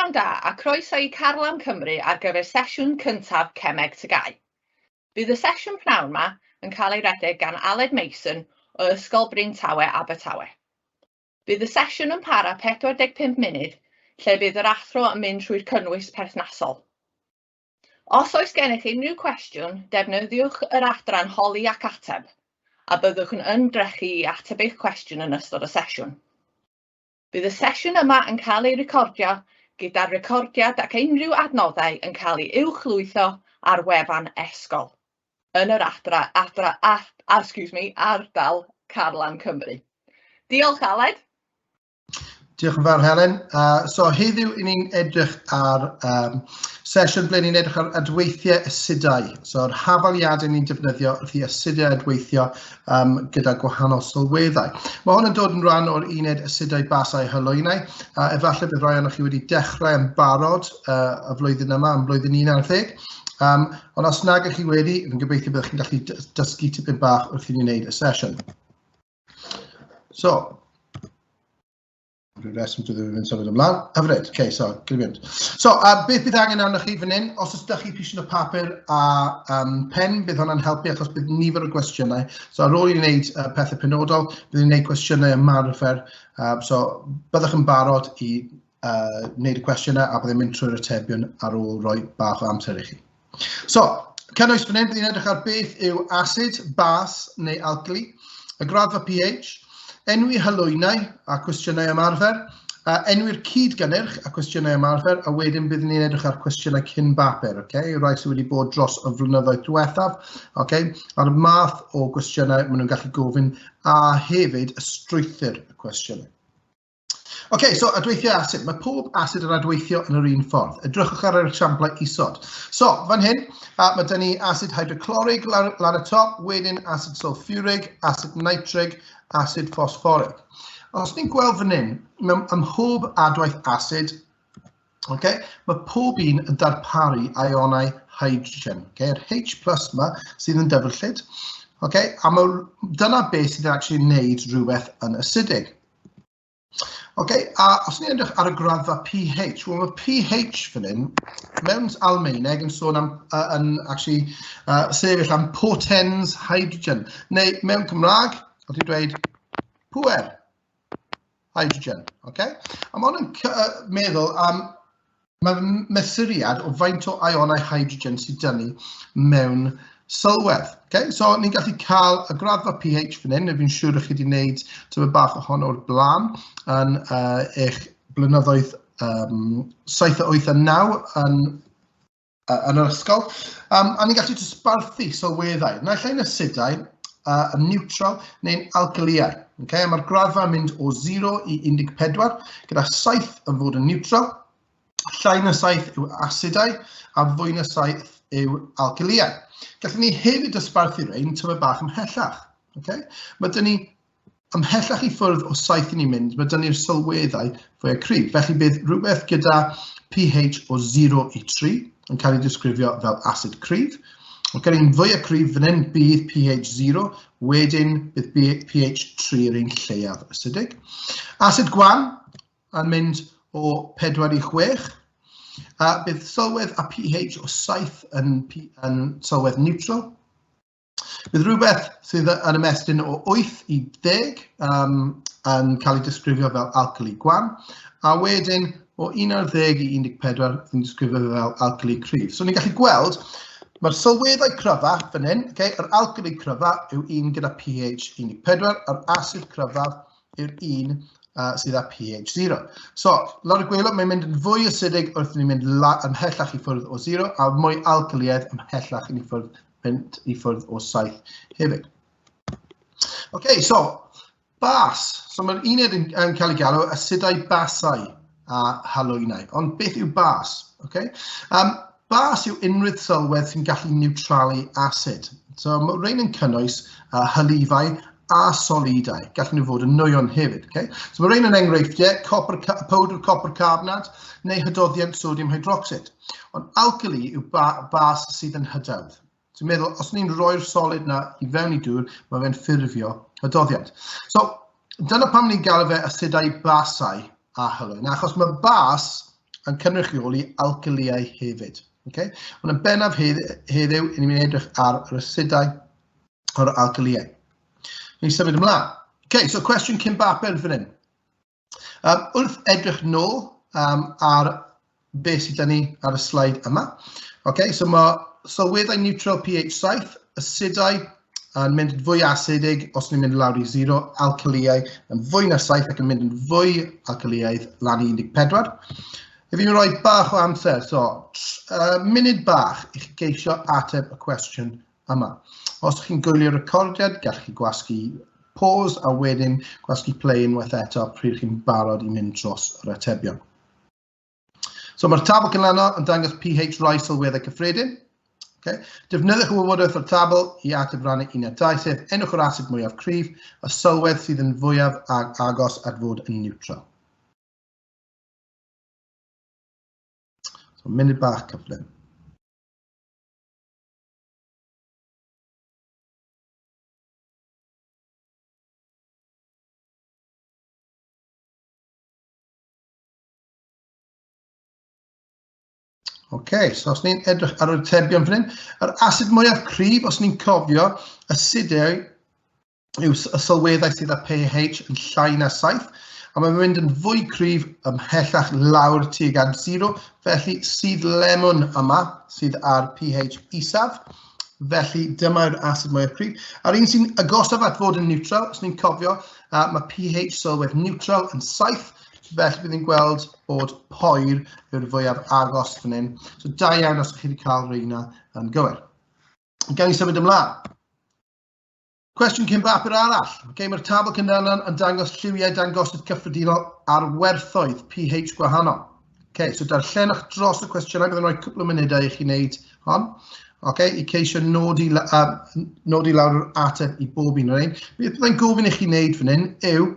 Pnawn da a croeso i TGAU Cymru ar gyfer sesiwn cyntaf Cemeg TGAU. Bydd y sesiwn pnawn yma yn cael ei redeg gan Aled Mason o Ysgol Bryn Tawe Abertawe. Bydd y sesiwn yn para 45 munud, lle bydd yr athro yn mynd trwy'r cynnwys perthnasol. Os oes gennych unrhyw cwestiwn, defnyddiwch yr adran holi ac ateb, a byddwch yn ymdrechu i ateb eich cwestiwn yn ystod y sesiwn. Bydd y sesiwn yma yn cael ei recordio gyda'r recordiad ac unrhyw adnoddau yn cael ei uwchlwytho ar wefan e-sgol yn yr ardal TGAU Cymru. Diolch, Aled. Diolch yn fawr, Helen. So heddiw i ni'n edrych ar sesiwn ble ni'n edrych ar adweithiau asidau. So yr hafaliadau ni'n defnyddio wrth i asidau adweithio gyda gwahanol sylweddau. Mae hwn yn dod yn rhan o'r uned asidau basau haloenau. Efallai bydd rai o'ch chi wedi dechrau yn barod y flwyddyn yma, yn blwyddyn 11. Ond os nag ych chi wedi, fi'n gobeithio byddwch chi'n gallu dysgu tipyn bach wrth i ni wneud y sesiwn. So, rwy'n reswm dwi ddim yn symud ymlaen. Hyfryd, okay, so, gyda fynd. So, beth bydd angen arnoch chi fan hyn? Os ydych chi pisio o papur a pen, bydd hwnna'n helpu achos bydd nifer o gwestiynau. So, ar ôl i wneud pethau penodol, bydd ni'n wneud gwestiynau ymarfer. So, byddwch yn barod i wneud y cwestiynau a byddai'n mynd trwy'r atebion ar ôl rhoi bach o amser i chi. So, cynnwys fan hyn, bydd ni'n edrych ar beth yw asid, bas neu alkali, y graddfa pH, enwi halwynau a cwestiynau ymarfer, enwi'r cydgynnyrch a cwestiynau ymarfer, a wedyn bydd ni'n edrych ar cwestiynau cyn bapur, okay? Rai sydd wedi bod dros y flynyddoedd diwethaf, okay? A'r math o gwestiynau maen nhw'n gallu gofyn, a hefyd y strwythur y cwestiynau. Okay, so adweithiau asid. Mae pob asid yn adweithio yn yr un ffordd. Edrychwch ar yr esiamplau isod. So, fan hyn, mae dyn ni asid hydroclorig lan y top, wedyn asid sulfuric, asid nitrig, asid phosphoric. Os ni'n gweld fan hyn, ym mhob adwaith asid, okay, mae pob un yn darparu ionau hydrogen. Okay, yr H+ yma sydd yn dyfrllyd. Okay, a dyna beth sydd actually wneud rhywbeth yn acidic. Okay, a os ni'n edrych ar y graddfa pH, wel mae pH fan hyn, mewn Almaeneg yn sôn am, sefyll am potens hydrogen, neu mewn Cymraeg, oedd ti'n dweud pŵer hydrogen. Okay? A mae hwn yn meddwl am mesuriad o faint o ionau hydrogen sydd dyn ni mewn sylwedd. Okay? So, ni'n gallu cael y graddfa pH fan hyn, fi'n siŵr chi wedi gwneud tyma bach ohono o'r blaen yn eich blynyddoedd 7, 8 a 9 yn yr ysgol. A ni'n gallu dosbarthu sylweddau. Naill ai'n asidau, yn neutral neu'n alkaliau. Okay? Mae'r graddfa yn mynd o 0 i 14, gyda 7 yn fod yn neutral, llai na 7 yw asidau, a fwy na 7 yw alkaliau. Gallwn ni hefyd dosbarthu rhain tyma bach ymhellach. Okay? Mae dyn ni ymhellach i ffwrdd o 7 i ni'n mynd, mae dyn ni'r sylweddau fwy o cryf. Felly bydd rhywbeth gyda pH o 0 i 3 yn cael ei disgrifio fel asid cryf. Gyda ni'n fwy o cryf fan hyn bydd pH 0, wedyn bydd pH 3 yr un lleiaf acidic. Asid gwan yn mynd o 4 i 6. Bydd sylwedd a pH o 7 yn sylwedd neutral. Bydd rhywbeth sydd yn ymestyn o 8 i 10 yn cael ei disgrifio fel alkali gwan, a wedyn o 11 i 14 yn disgrifio fel alkali cryf. So ni'n gallu gweld mae'r sylweddau cryfaf fan hyn, okay, yr alkali cryfaf yw un gyda pH 14, a'r asid cryfaf yw'r un sydd â pH 0. So, lawr y gwelwch, mae'n mynd yn fwy acidig wrth ni'n mynd ymhellach i ffwrdd o 0, a mwy alkaliaidd ymhellach i ffwrdd o 7 hefyd. Okay, so, bas. So, mae'r uned yn cael ei galw asidau basau a halwynau. Ond beth yw bas? Okay? Bas yw unrhyw sylwedd sy'n gallu niwtralu asid. So, mae rhain yn cynnwys hylifau a solidau, gallwn nhw fod yn nwyon hefyd. Okay? So mae rhain yn enghreifftiau, powdr copper carbonate neu hydoddiant sodium hydroxide. Ond alkali yw bas sydd yn hydawdd. So meddwl, os ni'n rhoi'r solid na i fewn i dŵr, mae fe'n ffurfio hydoddiant. So dyna pam ni'n galw fe asidau basau a hylwyn, achos mae bas yn cynrychioli alkyliau hefyd. Okay? Ond yn bennaf heddiw, ni'n mynd edrych ar yr asidau o'r alkyliau. Ni'n symud ymlaen. Okay, so cwestiwn cyn bapur fan hyn. Wrth edrych nôl ar beth sydd ni ar y sleid yma. Okay, so mae sylweddau neutral pH 7, asidau yn mynd yn fwy asidig os ni'n mynd lawr i 0, alkyliau yn fwy na 7 ac yn mynd yn fwy alkyliaidd lan i 14. If fi'n rhoi bach o amser, so munud bach i chi geisio ateb y cwestiwn yma. Os chi'n gwylio'r recordiad, gallwch chi gwasgu pause a wedyn gwasgu play unwaith eto pryd chi'n barod i mynd dros yr atebion. So mae'r tabl canlynol yn dangos pH rai sylweddau cyffredin. Okay. Defnyddiwch y wybodaeth o'r tabl i ateb rannau 1 a 2, sef enwch yr asid mwyaf cryf, y sylwedd sydd yn fwyaf agos at fod yn neutral. So, munud bach cyflym. Okay, so os ni'n edrych ar yr atebion fan hyn, yr asid mwyaf cryf, os ni'n cofio, asidau yw y sylweddau sydd â pH yn llai na 7, a mae'n mynd yn fwy cryf ymhellach lawr tuag at 0, felly sydd lemon yma sydd ar pH isaf, felly dyma'r asid mwyaf cryf. A'r un sy'n agosaf at fod yn neutral, os ni'n cofio, mae pH sylwedd neutral yn 7, felly bydd ni'n gweld bod poer yw'r fwyaf agos fan hyn. So da iawn os ydych chi wedi cael reina yn gywir. Gawn ni symud ymlaen. Cwestiwn cyn bapur arall. Okay, mae'r tabl canlynol yn dangos lliwiau dangosydd cyffredinol ar werthoedd pH gwahanol. Okay, so darllenwch dros y cwestiynau, byddai'n rhoi cwpl o munudau i chi wneud hon. Okay, i ceisio nodi lawr yr ateb i bob un o'r un. Beth byddai'n gofyn i chi wneud fan hyn yw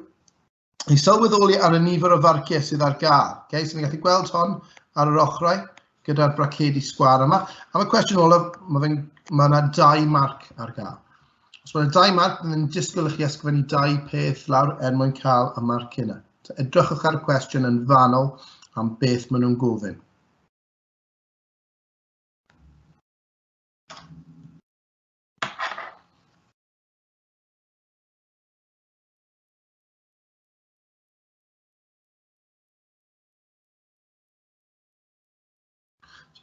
i sylweddoli ar y nifer o farciau sydd ar gael. Okay, so ni'n gallu gweld hon ar yr ochrau gyda'r bracedi sgwar yma. Am y cwestiwn olaf, mae yna 2 marc ar gael. Os mae yna 2 marc, byddai'n disgwyl i chi ysgrifennu 2 peth lawr mwyn cael y marc yna. So edrychwch ar y cwestiwn yn fanwl am beth maen nhw'n gofyn.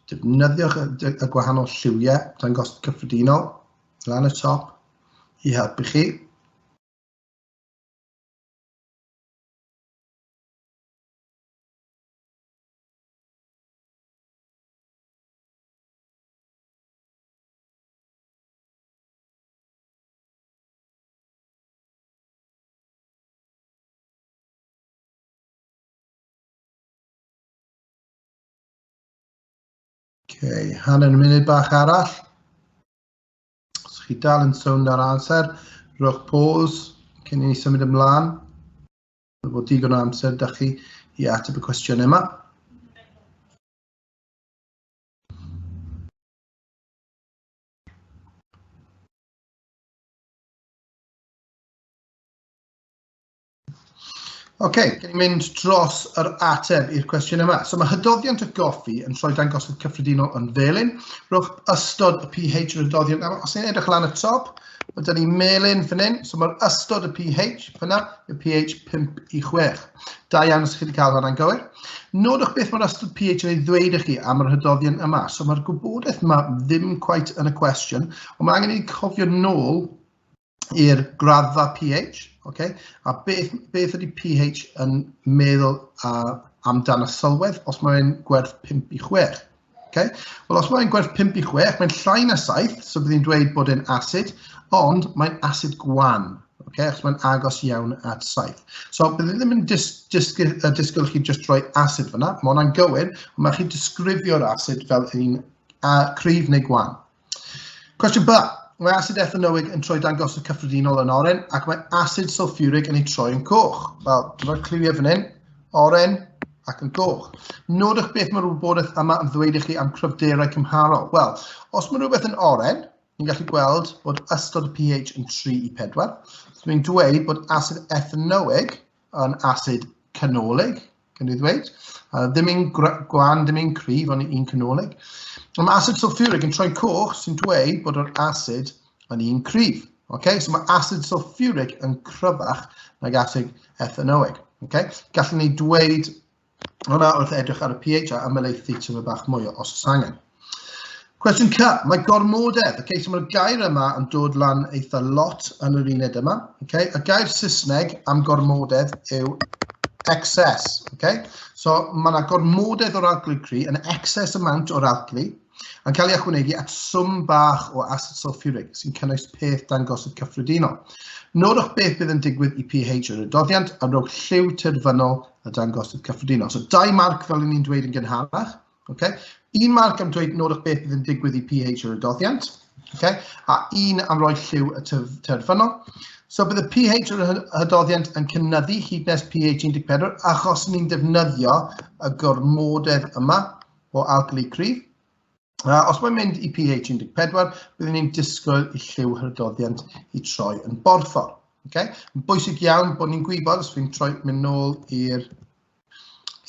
Defnyddiwch y gwahanol lliwiau dangosod cyffredinol lan y top i helpu chi. Okay, hanner munud bach arall. Os chi dal yn sownd ar amser, rhowch pause cyn i ni symud ymlaen. Bydd bod digon o amser da chi i ateb y cwestiwn yma. Okay, gen i mynd dros yr ateb i'r cwestiwn yma. So mae hydoddiant y goffi yn rhoi dangosod cyffredinol yn felyn. Rhowch ystod y pH yr hydoddiant. Os ni'n edrych lan y top, mae dyn ni melyn fan hyn. So mae'r ystod y pH fyna yw pH 5 i 6. Da iawn os chi wedi cael hwnna'n gywir. Nodwch beth mae'r ystod pH yn ei ddweud i chi am yr hydoddiant yma. So mae'r gwybodaeth yma ddim cweit yn y cwestiwn, ond mae angen i cofio nôl i'r graddfa pH. Okay? A beth ydy pH yn meddwl amdan y sylwedd os mae'n gwerth 5 i 6? Okay? Wel, os mae'n gwerth 5 i 6, mae'n llai na 7, so bydd hi'n dweud bod e'n asid, ond mae'n asid gwan, okay? Achos mae'n agos iawn at 7. So bydd ddim yn disgwyl chi just rhoi asid fyna, mae hwnna'n gywir, ond mae chi'n disgrifio'r asid fel un cryf neu gwan. Cwestiwn B. Mae asid ethanoig yn troi dangosod cyffredinol yn oren ac mae asid sulfuric yn ei troi yn coch. Wel, dyma'r cliwiau fan hyn, oren ac yn coch. Nodwch beth mae'r wybodaeth yma yn ddweud i chi am cryfderau cymharol. Wel, os mae rhywbeth yn oren, ni'n gallu gweld bod ystod y pH yn 3 i 4. So ni'n dweud bod asid ethanoig yn asid canolig, gan i ddweud. Ddim un gwan, ddim un cryf, ond un canolig. Mae asid sulfuric yn troi'n coch sy'n dweud bod yr asid yn un cryf. Okay? So mae asid sulfuric yn cryfach nag asid ethanoic. Okay? Gallwn ni dweud hwnna wrth edrych ar y pH a ymelaethu tyfu bach mwy os oes angen. Cwestiwn C, mae gormodedd. Okay? So mae'r gair yma yn dod lan eitha lot yn yr uned yma. Okay? Y gair Saesneg am gormodedd yw excess. Okay? So mae yna gormodedd o'r alkali cry, an excess amount o'r alkali, yn cael ei ychwanegu at swm bach o acid sulfuric sy'n cynnwys peth dangosod cyffredinol. Nodwch beth bydd yn digwydd i pH yr adoddiant a rhowch lliw terfynol y dangosod cyffredinol. So 2 marc fel ni'n dweud yn gynharach. Okay? 1 marc am dweud nodwch beth bydd yn digwydd i pH yr adoddiant. Okay? A 1 am roi lliw y terfynol. So bydd y pH yr adoddiant yn cynyddu hyd nes pH 14 achos ni'n defnyddio y gormodedd yma o alkali cryf. Os mae'n mynd i pH 14, byddwn ni'n disgwyl i lliw hyrdoddiant i troi yn borffor. Okay? Yn bwysig iawn bod ni'n gwybod, os fi'n mynd nôl i'r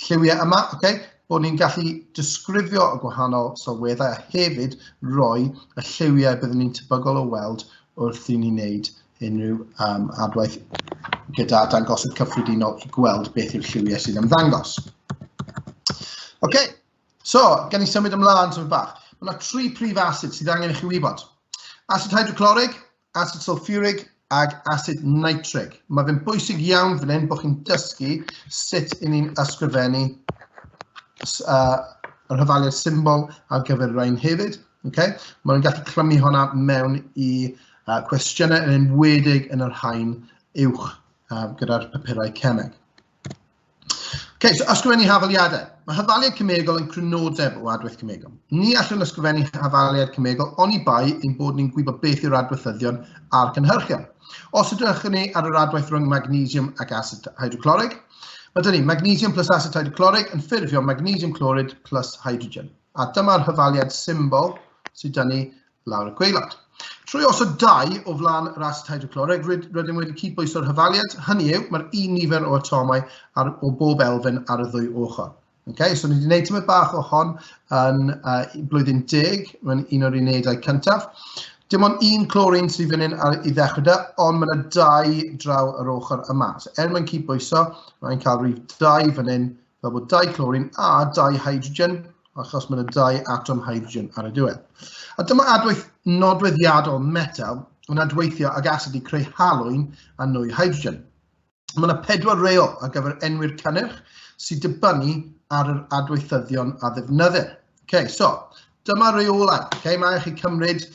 lliwiau yma, okay? Bod ni'n gallu disgrifio y gwahanol sylweddau a hefyd roi y lliwiau byddwn ni'n tebygol o weld wrth i ni wneud unrhyw adwaith gyda dangosod cyffredinol i gweld beth yw'r lliwiau sydd yn ddangos. Okay. So, gan i symud ymlaen tyfu bach. Mae yna 3 prif asid sydd angen i chi wybod. Asid hydrochloric, asid sulfuric ag asid nitric. Mae fe'n bwysig iawn fan hyn bod chi'n dysgu sut i ni'n ysgrifennu yr hafaliad symbol ar gyfer rhain hefyd. Okay? Mae'n gallu clymu hwnna mewn i cwestiynau yn enwedig yn yr haen uwch gyda'r papurau Cemeg. Okay, so ysgrifennu hafaliadau. Mae hafaliad cemegol yn crynodeb o adwaith cemegol. Ni allwn ysgrifennu hafaliad cemegol oni bai ein bod ni'n gwybod beth yw'r adweithyddion a'r cynhyrchion. Os ydych ni ar yr adwaith rhwng magnesium ac acid hydrochloric, mae dyn ni magnesium plus acid hydrochloric yn ffurfio magnesium chloride plus hydrogen. A dyma'r hafaliad symbol sydd dyn ni lawr y gwaelod. Trwy osod 2 o flaen yr acid hydrochloric, rydym wedi cydbwyso'r hafaliad. Hynny yw, mae'r un nifer o atomau o bob elfen ar y 2 ochr. Okay, so ni wedi gwneud tymor bach o hon yn blwyddyn 10, mewn un o'r unedau cyntaf. Dim ond 1 clorin sydd fan hyn i ddechrau da, ond mae yna 2 draw yr ochr yma. So, mae'n cydbwyso, mae'n cael rhif 2 fan hyn, fel bod 2 clorin a 2 hydrogen, achos mae yna 2 atom hydrogen ar y diwedd. A dyma adwaith nodweddiadol metal yn adweithio ag asid i creu halwyn a nwy hydrogen. Mae yna 4 reol ar gyfer enwi'r cynnyrch sydd dibynnu ar yr adweithyddion a ddefnyddir. Okay, so, dyma reolau. Okay, mae chi cymryd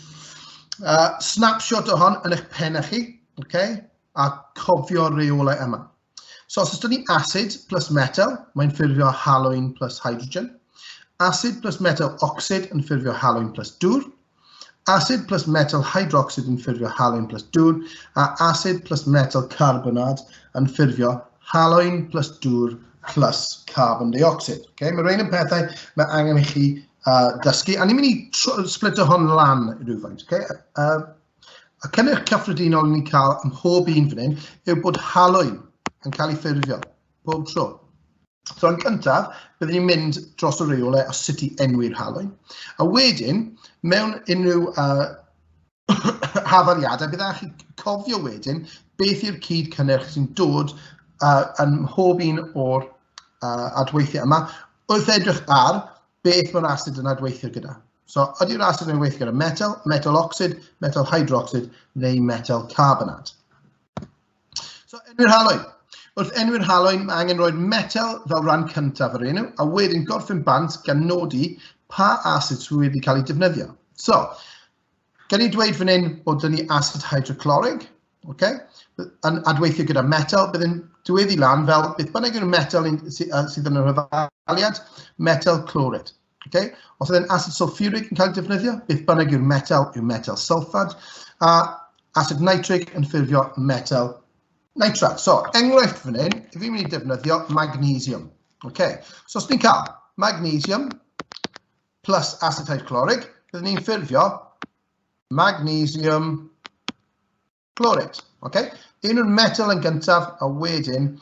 snapshot o hon yn eich pen chi, okay, a cofio reolau yma. So, os ydyn ni acid plus metal, mae'n ffurfio halwyn plus hydrogen. Acid plus metal oxide yn ffurfio halwyn plus dŵr. Acid plus metal hydroxide yn ffurfio halwyn plus dŵr. A acid plus metal carbonate yn ffurfio halwyn plus dŵr plus carbon dioxide. Okay? Mae rhain yn pethau mae angen i chi dysgu. A ni'n mynd i splito hon lan rhywfaint. Okay? Y cynnyrch cyffredinol ni'n cael ym mhob un fan hyn yw bod halwyn yn cael ei ffurfio pob tro. So yn cyntaf, byddwn ni'n mynd dros y reolau o sut i enwi'r halwyn. A wedyn, mewn unrhyw hafaliadau, byddwch chi cofio wedyn beth yw'r cyd cynnyrch sy'n dod yn mhob un o'r adweithiau yma, wrth edrych ar beth mae'r asid yn adweithio gyda. So, ydy'r asid yn adweithio gyda metal, metal oxide, metal hydroxide, neu metal carbonate. So, enwi'r halwyn. Wrth enwi'r halwyn, mae angen rhoi'r metal fel rhan cyntaf yr enw, a wedyn gorffen bant gan nodi pa asid sydd wedi cael ei defnyddio. So, gan i dweud fan hyn bod dyn ni acid hydrochloric, okay? Yn adweithio gyda metal, byddai'n diweddu lan fel beth bynnag yw'r metal sydd yn yr hafaliad, metal chloride. Okay? Os ydy'n acid sulfuric yn cael ei defnyddio, beth bynnag yw'r metal sulfad, a acid nitric yn ffurfio metal nitrat. So, enghraifft fan hyn, i fi'n mynd i defnyddio magnesium. Okay. So, os ni'n cael magnesium plus acid hydrochloric, byddwn ni'n ffurfio magnesium chloride. Okay. Un o'r metal yn gyntaf, a wedyn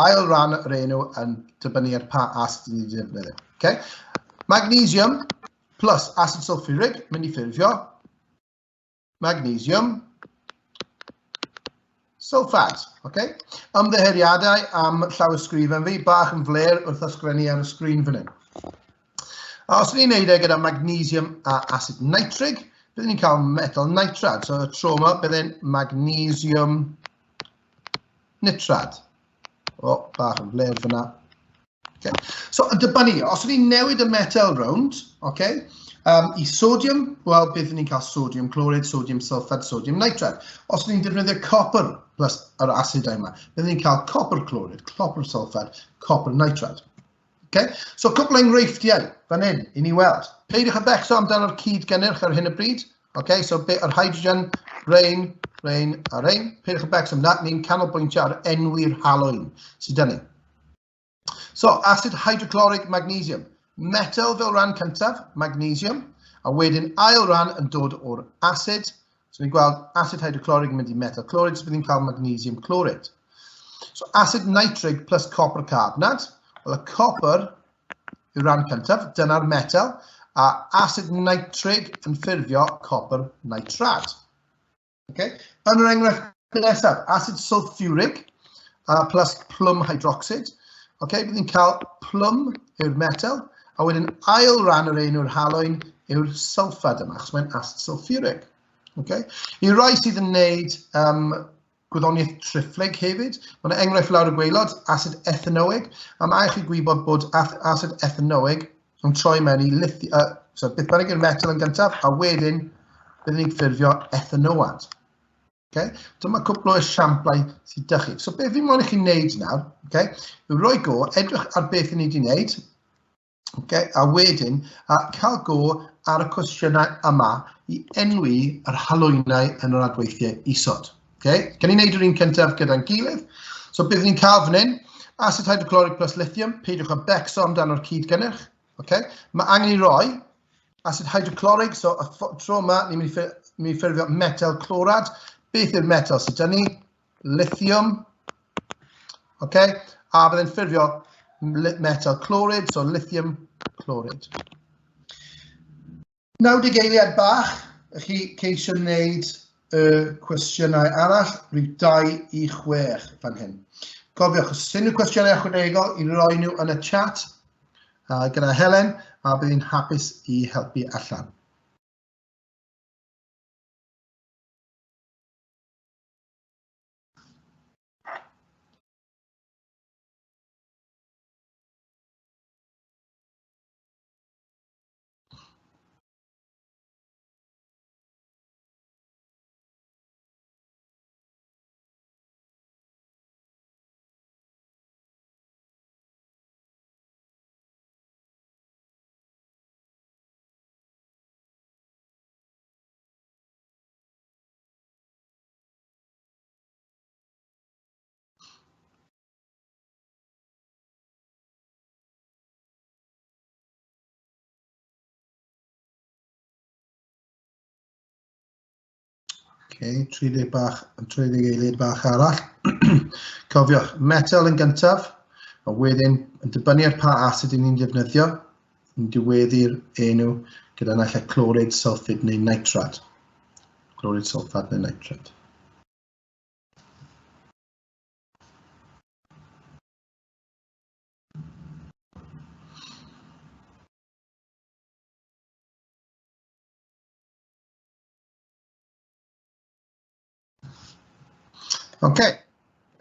ail ran yr enw yn dibynnu ar pa asid ni'n defnyddio. Okay? Magnesium plus acid sulfuric, mynd i ffurfio magnesium sulfat. Okay? Ymddiheuriadau am llawysgrifen fi, bach yn fler wrth ysgrifennu ar y sgrin fan hyn. Os ni'n neud e gyda magnesium a acid nitric, byddwn ni'n cael metal nitrate. So y tro yma byddai'n magnesium nitrate. O, bach yn fler fyna. Okay. So yn dibynnu, os ni'n newid y metal rownd, okay, i sodium, wel, byddwn ni'n cael sodium chloride, sodium sulfate, sodium nitrate. Os ni'n defnyddio copper plus yr asidau yma, byddwn ni'n cael copper chloride, copper sulfate, copper nitrate. Okay. So cwpl enghreifftiau fan hyn i ni weld. Peidiwch â becso amdano'r cyd-gynnyrch ar hyn y bryd. Okay. So yr hydrogen, rain, a rain. Peidiwch â becso amdano, ni'n canolbwyntio ar enwi'r halwyn sydd dyn ni. So acid hydrochloric magnesium. Metal fel ran cyntaf, magnesium, a wedyn ail ran yn dod o'r acid. So ni'n gweld acid hydrochloric yn mynd i metal chloride, so bydd ni'n cael magnesium chloride. So acid nitric plus copper carbonate. Wel, y copper yw'r ran cyntaf, dyna'r metal, a acid nitric yn ffurfio copper nitrat. Okay. Yn yr enghraifft nesaf, acid sulfuric plus plum hydroxide. Okay, bydd ni'n cael plum yw'r metal, a wedyn ail ran yr enw'r halwyn yw'r sulfad yma, achos mae'n acid sulfuric. Okay. I rai sydd yn neud gwyddoniaeth triffleg hefyd. Mae'n enghraifft lawr y gwaelod, acid ethanoic. A mae chi gwybod bod acid ethanoic yn troi mewn i lithium, so beth bynnag yw'r metal yn gyntaf, a wedyn byddwn ni'n ffurfio ethanoad. Okay? Dyma cwpl o esiamplau sydd â chi. So beth fi'n moyn i chi wneud nawr, okay, yw roi go, edrych ar beth ni wedi wneud, okay, a wedyn cael go ar y cwestiynau yma i enwi yr halwynau yn yr adweithiau isod. Okay. Gan i wneud yr un cyntaf gyda'n gilydd. So byddwn ni'n cael fan hyn, acid hydrochloric plus lithium, peidiwch â becso amdano'r cyd-gynnyrch. Okay. Mae angen i roi acid hydrochloric, so y tro yma ni'n mynd i ffurfio metal chlorad. Beth yw'r metal sydd dyn ni? Lithium. Okay. A byddai'n ffurfio metal chloride, so lithium chloride. 90 eiliad bach, chi ceisio wneud y cwestiynau arall, rhyw 2 i 6 fan hyn. Cofiwch, os unrhyw cwestiynau ychwanegol i roi nhw yn y chat gyda Helen, a bydd hi'n hapus i helpu allan. Okay, 30 eiliad bach arall. Cofiwch, metal yn gyntaf, a wedyn yn dibynnu ar pa acid ni'n defnyddio, yn diweddu'r enw gyda naill chloride, sulfide neu nitrat. Chloride, sulfate neu nitrat. Okay.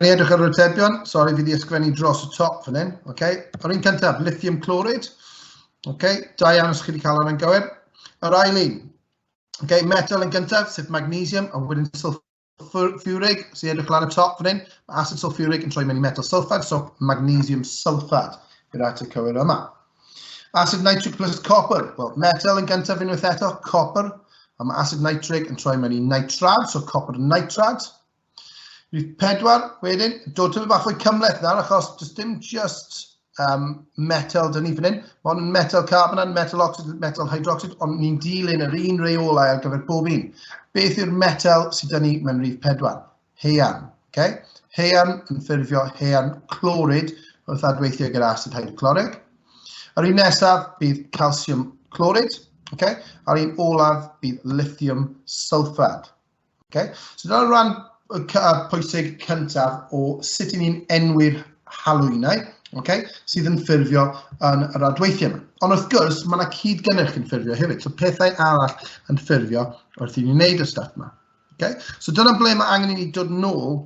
Ni edrych ar yr atebion. Sorry, fi wedi ysgrifennu dros y top fan hyn. Okay. Yr un cyntaf, lithium chloride. Okay. Da iawn os chi wedi cael hwnna'n gywir. Yr ail un. Okay. Metal yn gyntaf, sef magnesium, a wedyn sulfuric, sy'n edrych lan y top fan hyn. Acid sulfuric yn troi mewn i metal sulfate, so magnesium sulfate gyda at y cywir yma. Acid nitric plus copper. Well, metal yn gyntaf unwaith eto, copper. A mae acid nitric yn troi mewn i nitrad, so copper nitrad. Rhif 4 wedyn, dod tyfu bach fwy cymleth nawr, achos dim just metal dyn ni fan hyn. Mae hwn yn metal carbonate, metal oxide, metal hydroxide, ond ni'n dilyn yr un reolau ar gyfer bob un. Beth yw'r metal sydd dyn ni mewn rhif 4? Heian. Okay? Haearn yn ffurfio haearn clorid wrth adweithio gyda asid hydrochloric. Yr un nesaf bydd calcium clorid. Okay? A'r un olaf bydd lithium sulfide. Okay? So dyna'r rhan pwysig cyntaf o sut i ni'n enwi'r halwynau, okay, sydd yn ffurfio yn yr adweithiau yma. Ond wrth gwrs, mae yna cydgynnyrch yn ffurfio hefyd. So pethau arall yn ffurfio wrth i ni wneud y stuff yma. Okay? So dyna ble mae angen i ni dod nôl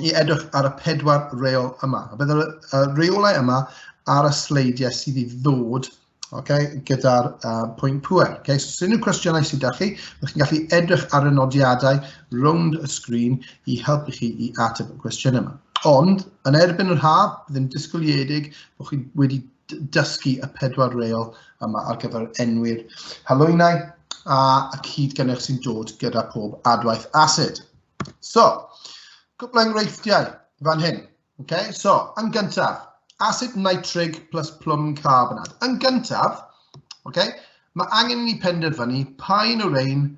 i edrych ar y 4 reol yma. A bydd y reolau yma ar y sleidiau sydd i ddod, okay, gyda'r pwynt pŵer. Okay? So unrhyw cwestiynau sydd â chi, ydych chi'n gallu edrych ar y nodiadau rownd y sgrin i helpu chi i ateb y cwestiwn yma. Ond, yn erbyn yr haf, byddai'n disgwyliedig bod chi wedi dysgu y 4 reol yma ar gyfer enwi'r halwynau a y cydgynnyrch sy'n dod gyda pob adwaith asid. So, cwpl enghreifftiau fan hyn. Okay? So, yn gyntaf, acid nitrig plus plwm carbonate. Yn gyntaf, okay, mae angen i ni penderfynu pa un o'r ein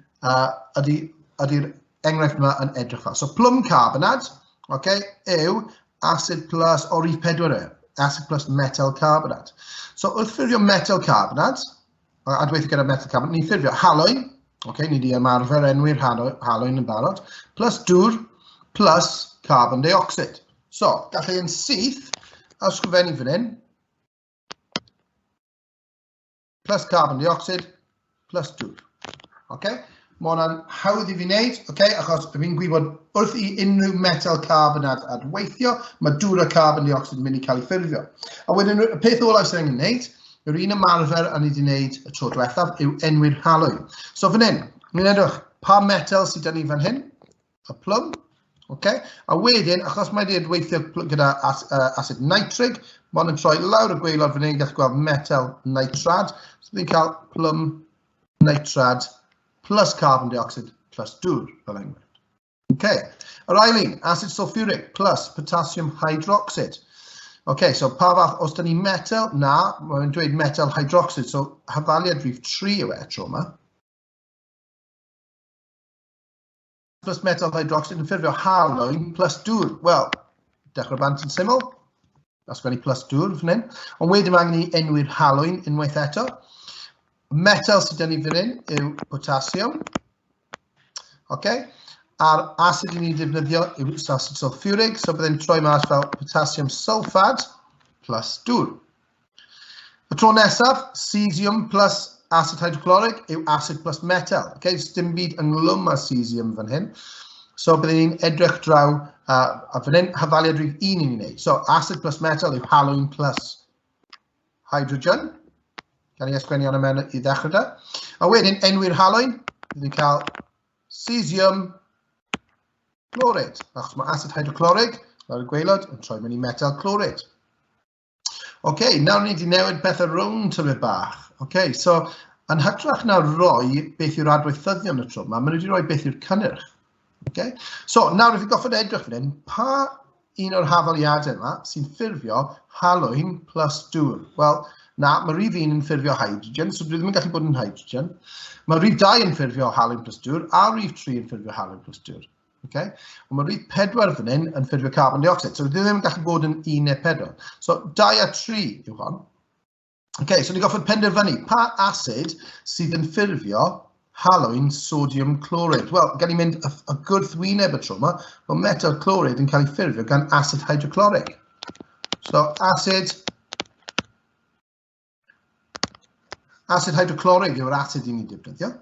ydy'r enghraifft yma yn edrych fel. So, plwm carbonate, okay, yw acid plus, o rhif 4 acid plus metal carbonate. So, wrth ffurfio metal carbonate, adweithio gyda metal carbonate, ni'n ffurfio halwyn, okay, ni wedi ymarfer enwi'r halwyn yn barod, plus dŵr, plus carbon dioxide. So, gallai yn syth, ysgrifennu fan hyn, plus carbon dioxide, plus dŵr. Okay? Mae hwnna'n hawdd i fi wneud, okay? Achos fi'n gwybod wrth i unrhyw metal carbonate adweithio, mae dŵr a carbon dioxide yn mynd i cael ei ffurfio. A wedyn, y peth olaf sy'n angen wneud, yw'r un ymarfer a ni wedi wneud y tro diwethaf, yw enwi'r halwyn. So fan hyn, ni'n edrych pa metal sydd dyn ni fan hyn, y plwm. Okay? A wedyn, achos mae wedi adweithio gyda acid nitrig, mae'n yn troi lawr y gwaelod fan hyn, gallu gweld metal nitrad. So ni'n cael plwm nitrad plus carbon dioxide plus dŵr fel enghraifft. Okay. Yr ail un, acid sulfuric plus potassium hydroxide. Okay, so pa fath, os dyn ni metal? Na, mae'n dweud metal hydroxide, so hafaliad rhif 3 yw tro yma. Plus metal hydroxide yn ffurfio halwyn plus dŵr. Wel, dechrau bant yn syml. Ysgrifennu plus dŵr fan hyn. Ond wedyn mae angen i enwi'r halwyn unwaith eto. Metal sydd dyn ni fan hyn yw potassium. Okay. A'r acid i ni defnyddio yw acid sulfuric, so byddai'n troi mas fel potassium sulfide plus dŵr. Y tro nesaf, cesium plus acid hydrochloric yw acid plus metal. Okay, so dim byd ynglwm â cesium fan hyn. So byddwn ni'n edrych draw a fan hyn hafaliad rhif 1 i ni wneud. So acid plus metal yw halwyn plus hydrogen. Gan i ysgrifennu hwnna mewn i ddechrau da. A wedyn enwi'r halwyn, byddwn ni'n cael cesium chloride. Achos mae acid hydrochloric, fel y gwaelod, yn troi mewn i metal chloride. Okay, nawr ni wedi newid pethau rownd tywydd bach. Okay, so yn hytrach na roi beth yw'r adweithyddion y tro yma, maen nhw wedi rhoi beth yw'r cynnyrch. Okay? So nawr if i goffod edrych fan hyn, pa un o'r hafaliadau yma sy'n ffurfio halwyn plus dŵr? Wel, na, mae rhif 1 yn ffurfio hydrogen, so dwi ddim yn gallu bod yn hydrogen. Mae rhif 2 yn ffurfio halwyn plus dŵr, a rhif 3 yn ffurfio halwyn plus dŵr. Okay? Ond mae rhif 4 fan hyn yn ffurfio carbon dioxide, so dwi ddim yn gallu bod yn 1 neu 4. So 2 a 3 yw hon. Okay, so ni goffod penderfynu pa acid sydd yn ffurfio halwyn sodium chloride. Wel, gan i mynd y gwrthwyneb y tro yma, mae metal chloride yn cael ei ffurfio gan acid hydrochloric. So, acid hydrochloric yw'r acid i ni defnyddio.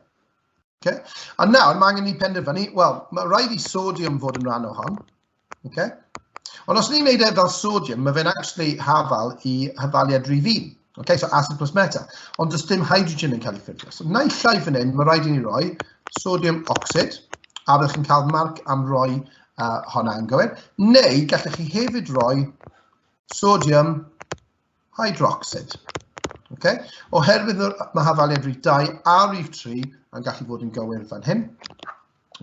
Okay. A nawr, mae angen ni penderfynu, wel, mae rhaid i sodium fod yn rhan o hon. Okay. Ond os ni'n gwneud e fel sodium, mae fe'n actually hafal i hafaliad rhif 1. Okay, so acid plus metal. Ond does dim hydrogen yn cael ei ffurfio. So, naill llai fan hyn, mae rhaid i ni roi sodium oxide, a byddwch chi'n cael marc am roi honna yn gywir. Neu, gallech chi hefyd roi sodium hydroxide. Okay? Oherwydd mae hafaliad rhif 2 a rhif 3 yn gallu fod yn gywir fan hyn.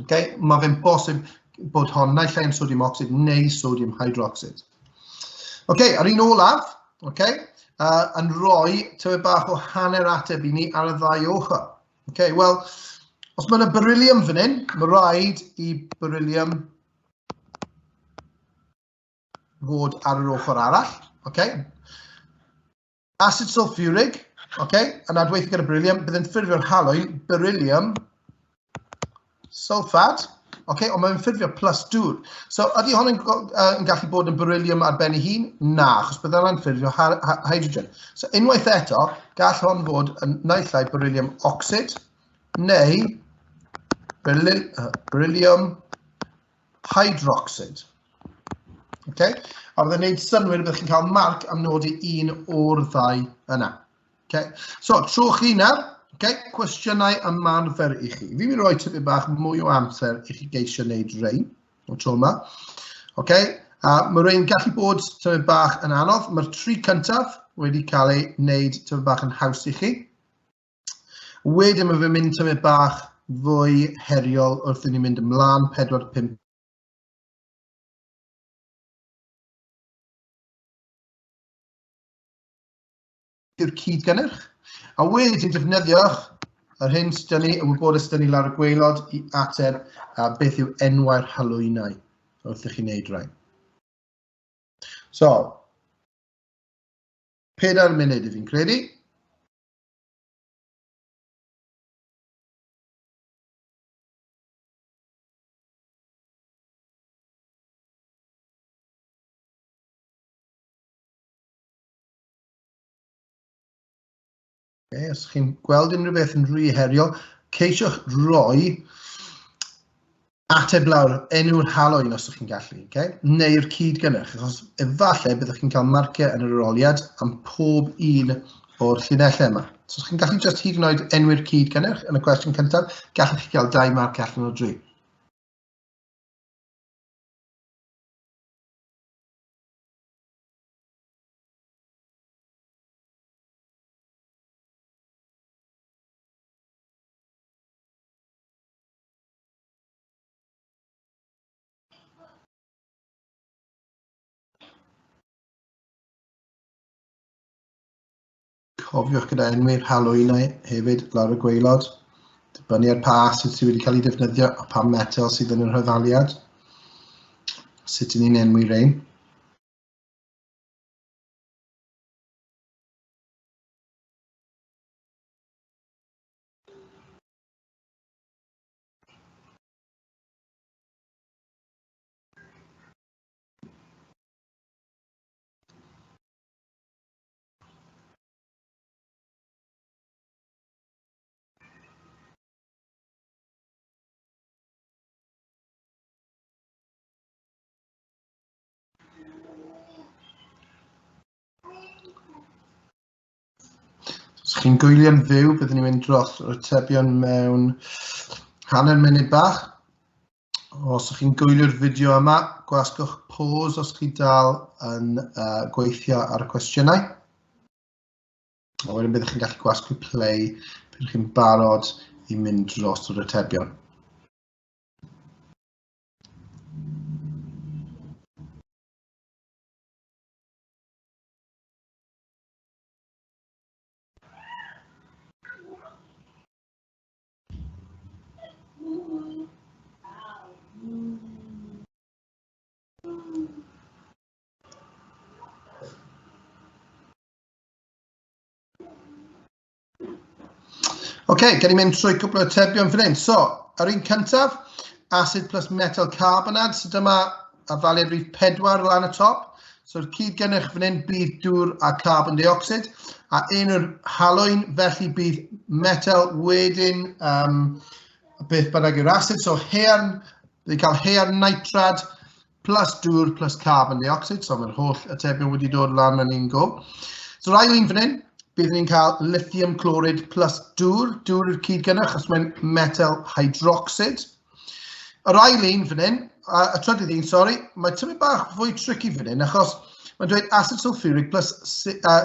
Okay? Mae fe'n bosib bod hon naill llai yn sodium oxide neu sodium hydroxide. Okay, ar un olaf, okay, yn rhoi tywydd bach o hanner ateb i ni ar y ddau ochr. Okay, wel, os mae yna beryllium fan hyn, mae rhaid i beryllium fod ar yr ochr arall. Okay? Acid sulfuric, okay? Yn adweithio gyda beryllium, bydd yn ffurfio'r halwyn beryllium sulfat, okay? Ond mae'n ffurfio plus dŵr. So, ydy hwn yn gallu bod yn beryllium ar ben ei hun? Na, achos bydd yna'n ffurfio hydrogen. So, unwaith eto, gall hwn fod yn naill ai beryllium oxide neu beryllium hydroxide. Okay? A bydd yn gwneud synwyr byddwch chi'n cael marc am nodi un o'r ddau yna. Okay? So, trwch chi nawr, okay? Cwestiynau ymarfer i chi. Fi'n mynd roi tipyn bach mwy o amser i chi geisio wneud rein o tro yma. Okay? Mae rein gallu bod tipyn bach yn anodd. Mae'r tri cyntaf wedi cael ei wneud tipyn bach yn haws i chi. Wedyn mae fe'n mynd tipyn bach fwy heriol wrth i ni mynd ymlaen 4-5. Yw'r cydgynnyrch, a wedyn defnyddiwch yr hyn sydd ni, y wybodaeth sydd ni lawr y gwaelod i ateb beth yw enwau'r halwynau wrth i chi wneud rhain. So, 4 munud i fi'n credu. Okay, os chi'n gweld unrhyw beth yn rhy heriol, ceisiwch roi ateb lawr enw'r halwyn os ydych chi'n gallu, okay? Neu'r cydgynnyrch, achos efallai byddwch chi'n cael marciau yn yr aroliad am pob un o'r llinellau yma. So os chi'n gallu just hyd yn oed enw'r cydgynnyrch yn y cwestiwn cyntaf, gallwch chi cael 2 marc allan o 3. Cofiwch gyda enw'r halwynau hefyd lawr y gwaelod. Dibynnu ar pa asid sydd wedi cael ei defnyddio a pa metal sydd yn yr hyfaliad. Sut ni'n enwi rein. Os chi'n gwylio'n fyw, byddwn ni'n mynd dros yr atebion mewn 1 munud bach. Os chi'n gwylio'r fideo yma, gwasgwch pause os chi dal yn gweithio ar y cwestiynau. A wedyn byddwch chi'n gallu gwasgu play pan chi'n barod i mynd dros yr atebion. Okay, gen i mynd trwy cwbl o atebion fan hyn. So, yr un cyntaf, acid plus metal carbonates. Dyma hafaliad rhif 4 lan y top. So, cydgynnyrch fan hyn bydd dŵr a carbon dioxide. A enw'r halwyn, felly bydd metal wedyn beth bynnag yw'r acid. So, bydd cael her nitrad plus dŵr plus carbon dioxide. So, mae'r holl atebion wedi dod lan yn un go. So, rai un fan hyn. Bydd ni'n cael lithium chloride plus dŵr yw'r cydgynnyrch, achos mae'n metal hydroxide. Yr ail un fan hyn, y trydydd un, sori, mae tyfu bach fwy tricky fan hyn, achos mae'n dweud acid sulfuric plus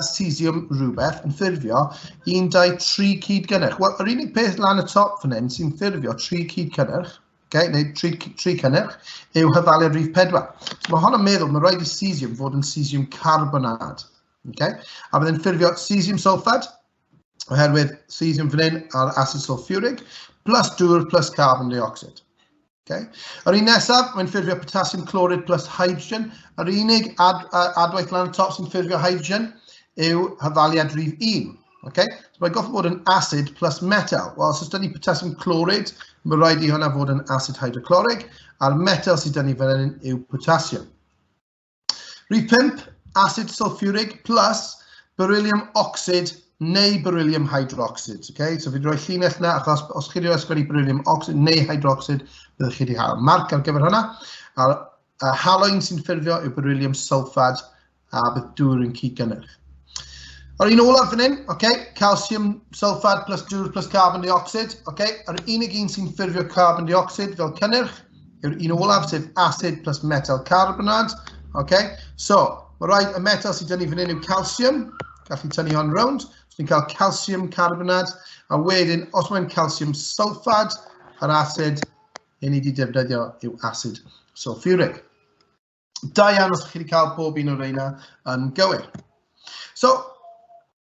cesium rhywbeth yn ffurfio 1, 2, 3 cydgynnyrch. Wel, yr unig peth lan y top fan hyn sy'n ffurfio 3 cydgynnyrch, okay, neu 3 cynnyrch, yw hafaliad rhif 4. So mae hwn yn meddwl, mae rhaid i cesium fod yn cesium carbonate. Okay. A byddai'n ffurfio cesium sulfat, oherwydd cesium fan hyn ar acid sulfuric, plus dŵr plus carbon dioxide. Okay. Yr un nesaf, mae'n ffurfio potassium chloride plus hydrogen. Yr unig adwaith lan y top sy'n ffurfio hydrogen yw hafaliad rhif 1. Okay. So mae'n goffo bod yn acid plus metal. Wel, os ydyn ni potassium chloride, mae rhaid i hwnna fod yn acid hydrochloric, a'r metal sydd dyn ni fan hyn yw potassium. Rhif 5, acid sulfuric plus beryllium oxide neu beryllium hydroxides. Okay? So fi'n rhoi llinell yna, achos os chi wedi ysgrifennu beryllium oxide neu hydroxide, byddwch chi wedi cael marc ar gyfer hwnna. A haloin sy'n ffurfio yw beryllium sulfad a bydd dŵr yn cyd-gynnyrch. Yr un olaf fan hyn, okay? Calcium sulfad plus dŵr plus carbon dioxide. Okay? Yr unig un sy'n ffurfio carbon dioxide fel cynnyrch yw'r un olaf, sef acid plus metal carbonate. Okay? So, mae rhaid y metal sydd dyn ni fan hyn yw calcium. Gallu tynnu hon rownd. So ni'n cael calcium carbonate, a wedyn, os mae'n calcium sulfad, yr acid ni wedi defnyddio yw acid sulfuric. Da iawn os chi wedi cael pob un o'r reina yn gywir. So,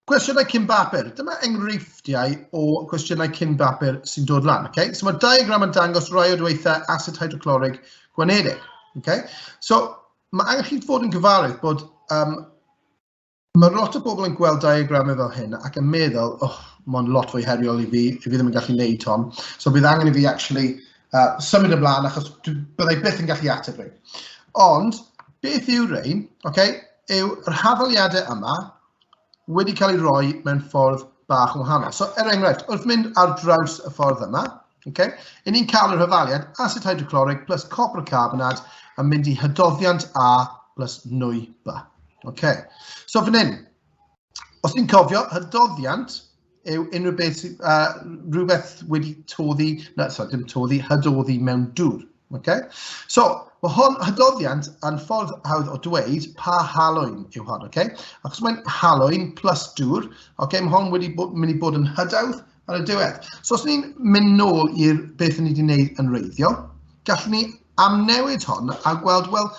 cwestiynau cyn bapur. Dyma enghreifftiau o cwestiynau cyn bapur sy'n dod lan. Okay? So mae'r diagram yn dangos rai o adweithiau acid hydrochloric gwanedig. Okay? So, mae angen chi fod yn gyfarwydd bod mae lot o bobl yn gweld diagramau fel hyn ac yn meddwl, mae'n lot fwy heriol i fi ddim yn gallu neud hon. So bydd angen i fi actually symud ymlaen achos byddai byth yn gallu ateb rhain. Ond, beth yw rhain, okay, yw yr hafaliadau yma wedi cael ei roi mewn ffordd bach yn wahanol. So, enghraifft, wrth mynd ar draws y ffordd yma, okay, ni'n cael yr hafaliad acid hydrochloric plus copper carbonate yn mynd i hydoddiant A plus nwy B. Okay. So fan hyn, os ni'n cofio, hydoddiant yw unrhyw beth rhywbeth wedi hydoddi mewn dŵr. Okay? So, mae hon hydoddiant yn ffordd hawdd o dweud pa haloin yw hon. Okay? Achos mae'n haloin plus dŵr, okay, mae hon wedi mynd i bod yn hydawdd ar y diwedd. So, os ni'n mynd nôl i'r beth ni wedi gwneud yn wreiddiol, gallwn ni amnewid hon a gweld, wel,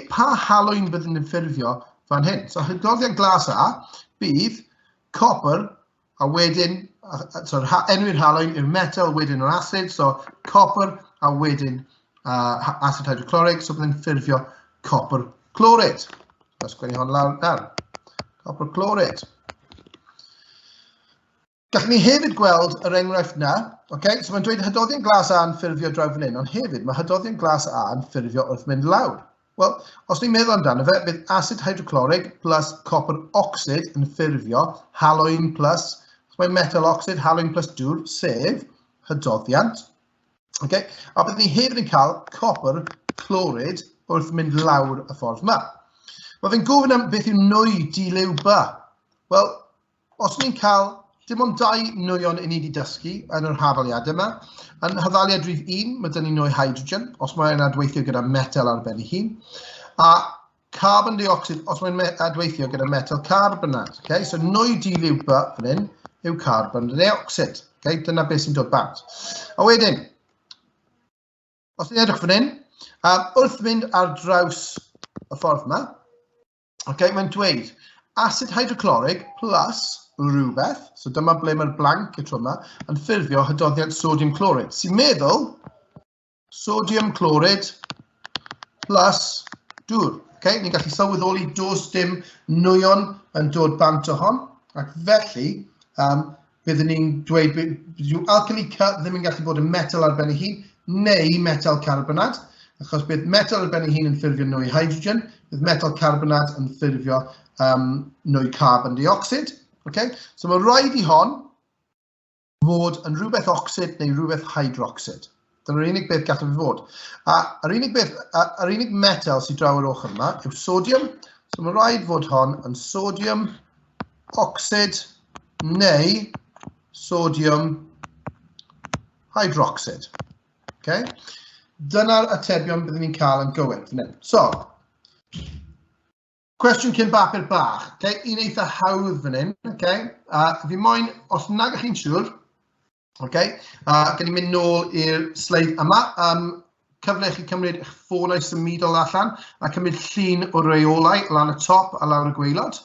pa haloin byddwn ni'n ffurfio fan hyn. So, hydroddiant glas A bydd copper a wedyn, enwi'r haloin yw'r metal, wedyn yr acid, so copper a wedyn acid hydrochloric, so byddwn ffurfio copper chloride. Let's gwneud hon lawr nawr. Copper chloride. Gallwn ni hefyd gweld yr enghraifft na, okay? So mae'n dweud hydroddiant glas A yn ffurfio draw fan hyn, ond hefyd mae hydroddiant glas A yn ffurfio wrth mynd lawr. Wel, os ni'n meddwl amdano fe, bydd acid hydrochloric plus copper oxide yn ffurfio haloin plus, os mae'n metal oxide, haloin plus dŵr, sef hydoddiant. Okay? A bydd ni hefyd yn cael copper chloride wrth mynd lawr y ffordd yma. Mae fe'n gofyn am beth yw nwy dilyw B. Wel, os ni'n cael dim ond 2 nwyon i ni wedi dysgu yn yr hafaliad yma. Yn hafaliad rhif 1, mae dyn ni nwy hydrogen, os mae'n adweithio gyda metal ar ben ei hun. A carbon dioxide, os mae'n adweithio gyda metal carbonate. Okay? So nwy dilyw B fan hyn yw carbon dioxide. Okay? Dyna beth sy'n dod bant. A wedyn, os ni'n edrych fan hyn, wrth mynd ar draws y ffordd yma, okay, mae'n dweud acid hydrochloric plus rhywbeth, so dyma ble mae'r blanc y tro yma, yn ffurfio hydoddiant sodium chloride. Sy'n meddwl, sodium chloride plus dŵr. Okay? Ni'n gallu sylweddoli does dim nwyon yn dod bant o hon, ac felly byddwn ni'n dweud yw alkali ddim yn gallu bod yn metal ar ben ei hun, neu metal carbonate, achos bydd metal ar ben ei hun yn ffurfio nwy hydrogen, bydd metal carbonate yn ffurfio nwy carbon dioxide. Okay? So mae rhaid i hon fod yn rhywbeth oxid neu rhywbeth hydroxide. Dyna'r unig beth gallai fi fod. Yr unig metal sydd draw yr ochr yma yw sodium. So mae rhaid fod hon yn sodium oxide neu sodium hydroxide. Okay? Dyna'r atebion byddwn ni'n cael yn gywir. So, cwestiwn cyn bapur bach, okay? Un eitha hawdd fan hyn, okay? Fi moyn, os nag ych chi'n siŵr, okay? Gen i mynd nôl i'r sleid yma, cyfle i chi cymryd eich ffonau symudol allan a cymryd llun o reolau lan y top a lawr y gwaelod.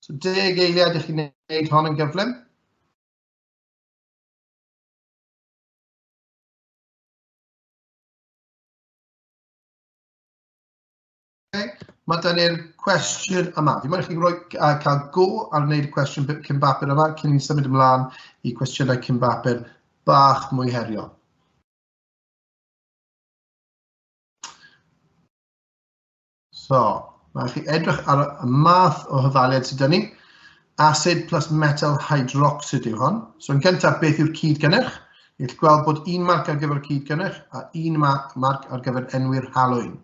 So 10 eiliad i chi wneud hon yn gyflym. Mae da ni'r cwestiwn yma. Fi moyn i chi cael go ar wneud y cwestiwn cyn bapur yma cyn ni'n symud ymlaen i cwestiynau cyn bapur bach mwy heriol. So, mae chi edrych ar y math o hafaliad sydd dyn ni. Acid plus metal hydroxide yw hon. So, yn gyntaf, beth yw'r cydgynnyrch? Ni'n gweld bod un marc ar gyfer cydgynnyrch a un marc ar gyfer enwi'r halwyn.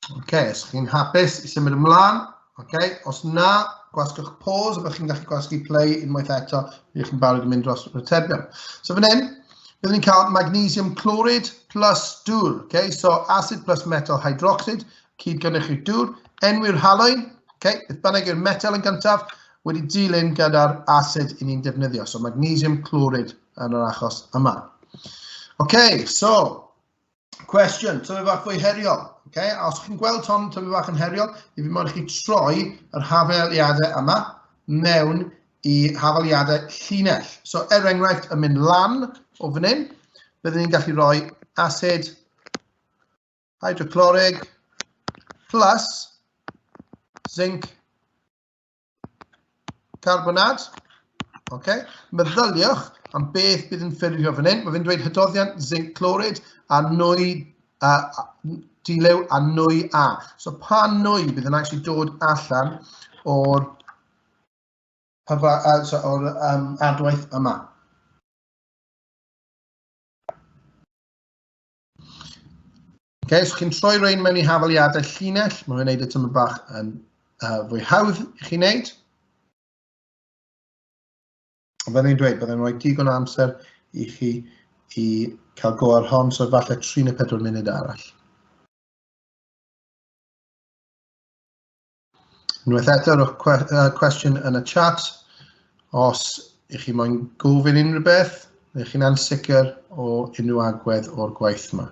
Os chi'n hapus i symud ymlaen, os na, gwasgwch pause, a byddwch chi'n gallu gwasgu play unwaith eto, byddwch chi'n barod i mynd dros y atebion. So fan hyn, byddwn ni'n cael magnesium chloride plus dŵr. So acid plus metal hydroxide, cydgynnyrch yw dŵr, enwi'r halwyn, beth bynnag yw'r metal yn gyntaf, wedi dilyn gyda'r acid i ni'n defnyddio. So magnesium chloride yn yr achos yma. So, cwestiwn, tyfu bach fwy heriol. Os chi'n gweld hon tyfu bach yn heriol, fi moyn i chi troi yr hafaliadau yma mewn i hafaliadau llinell. So, enghraifft yn mynd lan o fan hyn, byddwn ni'n gallu rhoi acid hydrochloric plus zinc carbonate. Meddyliwch am beth bydd yn ffurfio fan hyn. Mae fe'n dweud hydroddiant zinc chloride a nwy dilew a nwy A. So pa nwy bydd yn actually dod allan o'r adwaith yma. So chi'n troi rhain mewn i hafaliadau llinell. Mae'n gwneud y tymor bach yn fwy hawdd i chi wneud. Byddwn ni'n dweud, byddwn ni'n rhoi digon o amser i chi i cael go ar hon, so falle 3 neu 4 munud arall. Unwaith eto, rhowch cwestiwn yn y chat os ych chi moyn gofyn unrhyw beth, neu chi'n ansicr o unrhyw agwedd o'r gwaith yma.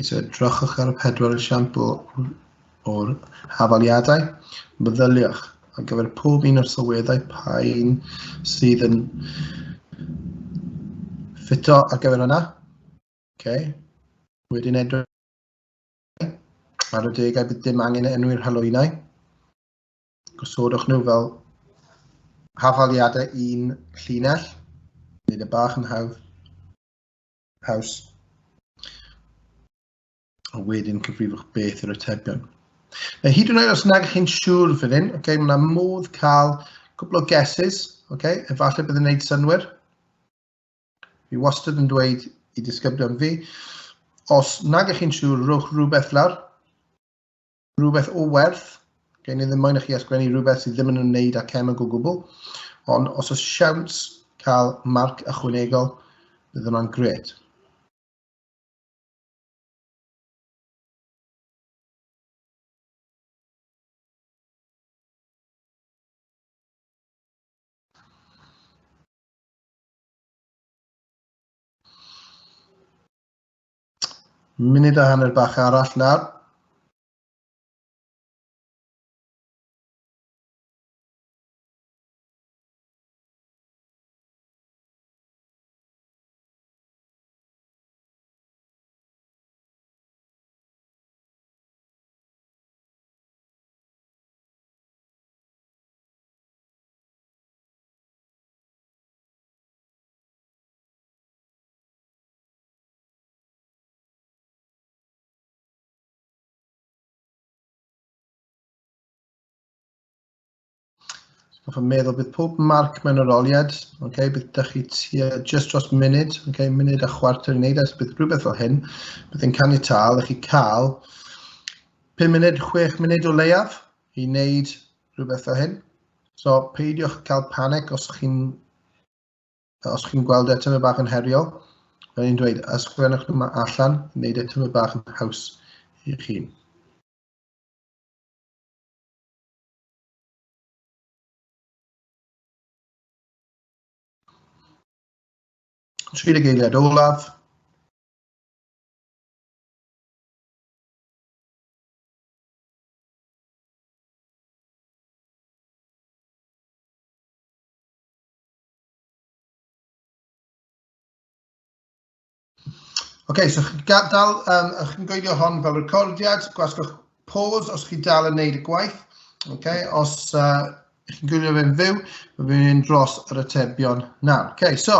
So edrychwch ar y 4 esiampl o'r hafaliadau. Meddyliwch ar gyfer pob un o'r sylweddau pa un sydd yn ffito ar gyfer yna. Wedyn edrych ar y 10 bydd dim angen enwi'r halwynau. Gosodwch nhw fel hafaliadau un llinell. Nid y bach yn haws. A wedyn cyfrifwch beth yw'r atebion. Hyd yn oed os nag chi'n siŵr fan hyn, mae yna modd cael cwbl o guesses, efallai bydd yn gwneud synwyr. Fi wastad yn dweud i disgyblion fi, os nag chi'n siŵr, rhowch rhywbeth lawr, rhywbeth o werth, ni ddim moyn i chi ysgrifennu rhywbeth sydd ddim yn ymwneud â cemeg o gwbl, ond os oes siawns cael marc ychwanegol, bydd hwnna'n gret. Munud a hanner bach arall nawr. Hoffwn meddwl bydd pob marc mewn yr oliad, bydd ydych chi just dros munud, munud a chwarter i wneud, bydd rhywbeth fel hyn, bydd yn caniatâl, ych chi cael 5 munud, 6 munud o leiaf i wneud rhywbeth fel hyn. So peidiwch cael panic os chi'n gweld e tymed bach yn heriol. Fel ni'n dweud, ysgrifennwch nhw yma allan, wneud e tymed bach yn haws i chi. 30 eiliad olaf. OK, so chi'n gwylio hon fel recordiad, gwasgwch pause os chi dal yn neud y gwaith. OK, os chi'n gwylio fe'n fyw, mae fe'n mynd dros yr atebion nawr. OK, so,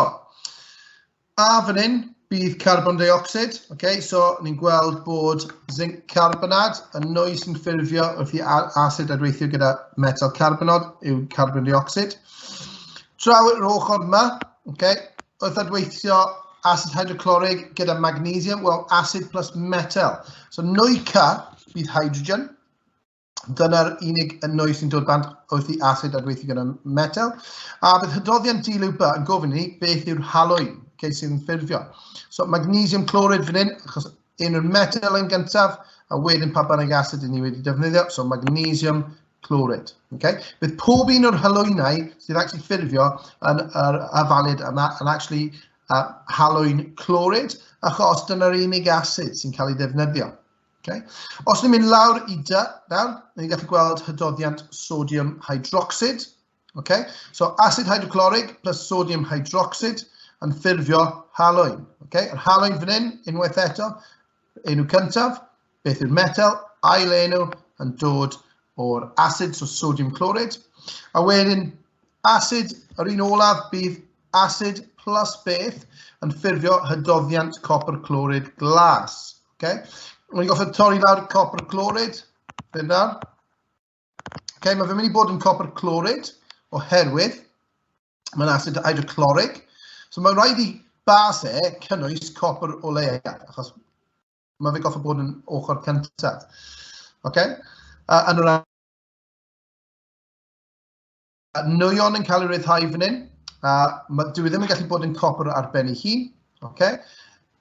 a fan hyn bydd carbon dioxide. OK, so ni'n gweld bod zinc carbonate yn nwy sy'n ffurfio wrth i asid adweithio gyda metal carbonod yw carbon dioxide. Draw yr ochr yma, OK, wrth adweithio acid hydrochloric gyda magnesium, well, acid plus metal. So nwy K bydd hydrogen. Dyna'r unig nwy sy'n dod bant wrth i acid adweithio gyda metal. A bydd hydroddiant dilw B yn gofyn i beth yw'r halwyn, okay, sy'n ffurfio. So magnesium chloride fan hyn, achos un o'r metal yn gyntaf, a wedyn pa bynnag acid ni wedi defnyddio, so magnesium chloride. Okay? Bydd pob un o'r halwynau sydd actually ffurfio yn hafaliad yma, yn actually halwyn chloride, achos dyna'r unig acid sy'n cael ei ddefnyddio. Okay? Os ni'n mynd lawr i D, nawr, ni'n gallu gweld hydroddiant sodium hydroxide. Okay? So acid hydrochloric plus sodium hydroxide yn ffurfio halwyn. Okay? Yr halwyn fan hyn, unwaith eto, enw cyntaf, beth yw'r metal, ail enw yn dod o'r acid, so sodium chloride. A wedyn, acid, yr un olaf bydd acid plus beth yn ffurfio hydroddiant copper chloride glas. Okay? Mae'n goffod torri lawr copper chloride. Fe nawr. Okay, mae fe'n mynd i bod yn copper chloride oherwydd mae'n acid hydrochloric. So mae'n rhaid i bas cynnwys copper o leia, achos mae fe goffod bod yn ochr cyntaf. Okay? Yn yr nwyon yn cael ei ryddhau fan hyn. Dwi ddim yn gallu bod yn copper ar ben ei hun, okay?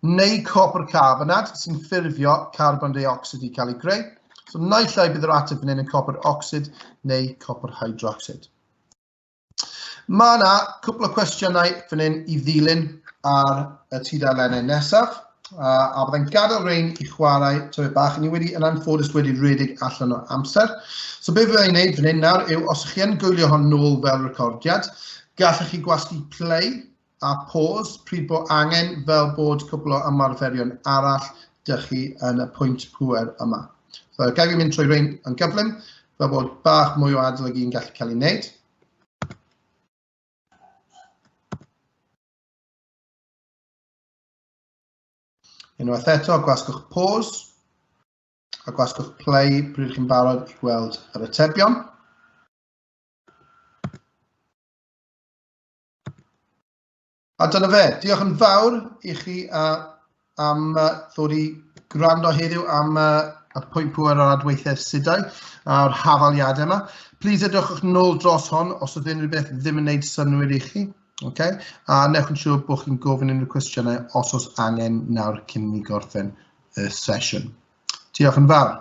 Neu copper carbonate sy'n ffurfio carbon dioxide i cael ei greu. So naill ai bydd yr ateb fan hyn yn copper oxide neu copper hydroxide. Mae yna cwpl o cwestiynau fan hyn i ddilyn ar y tudalennau nesaf. A byddai'n gadael rein i chwarae tywydd bach. Ni wedi yn anffodus wedi rhedeg allan o amser. So be fyddai'n gwneud fan hyn nawr yw, os chi yn gwylio hon nôl fel recordiad, gallwch chi gwasgu play a pause pryd bod angen fel bod cwbl o ymarferion arall dych chi yn y pwynt pŵer yma. So gael fi mynd trwy rein yn gyflym, fel bod bach mwy o adolygu yn gallu cael ei wneud. Unwaith eto, gwasgwch pause a gwasgwch play pryd chi'n barod i gweld yr atebion. A dyna fe, diolch yn fawr i chi am ddod i gwrando heddiw am y pwynt pŵer o'r adweithiau asidau a'r hafaliadau yma. Plis edrychwch nôl dros hon os oedd unrhyw beth ddim yn gwneud synwyr i chi. Okay? A newch yn siŵr bod chi'n gofyn unrhyw cwestiynau os oes angen nawr cyn i ni gorffen y sesiwn. Diolch yn fawr.